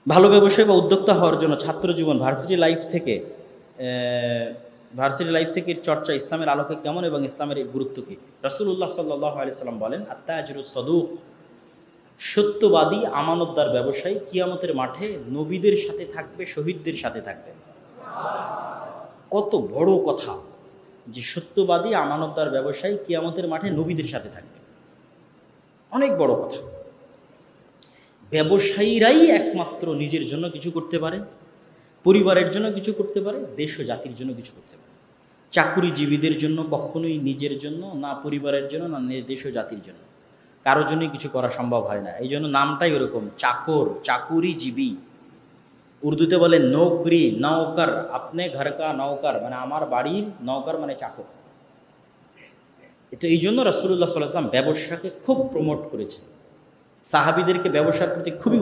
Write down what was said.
ভালো ব্যবসায়ী বা উদ্যোক্তা হওয়ার জন্য ছাত্র জীবন ভার্সিটি লাইফ থেকে চর্চা ইসলামের আলোকে কেমন এবং ইসলামের এই গুরুত্ব কী? রাসূলুল্লাহ সাল্লাল্লাহু আলাইহি সাল্লাম বলেন, আত্তাজিরুস সাদুক, সত্যবাদী আমানতদার ব্যবসায়ী কিয়ামতের মাঠে নবীদের সাথে থাকবে, শহীদদের সাথে থাকবে। কত বড় কথা যে সত্যবাদী আমানতদার ব্যবসায়ী কিয়ামতের মাঠে নবীদের সাথে থাকবে, অনেক বড় কথা। ব্যবসায়ীরাই একমাত্র নিজের জন্য কিছু করতে পারে, পরিবারের জন্য কিছু করতে পারে, দেশ ও জাতির জন্য কিছু করতে পারে। চাকুরিজীবীদের জন্য কখনোই নিজের জন্য, না পরিবারের জন্য, না দেশ ও জাতির জন্য কারোর জন্যই কিছু করা সম্ভব হয় না। এই জন্য নামটাই ওরকম, চাকর, চাকুরিজীবী। উর্দুতে বলে নৌকরি, নৌকার, আপনি ঘর কা নৌকার, মানে আমার বাড়ির নৌকার মানে চাকর। তো এই জন্য রাসূলুল্লাহ সাল্লাল্লাহু আলাইহি ওয়াসাল্লাম ব্যবসাকে খুব প্রমোট করেছেন, সাহাবীদেরকে ব্যবসার প্রতি খুবই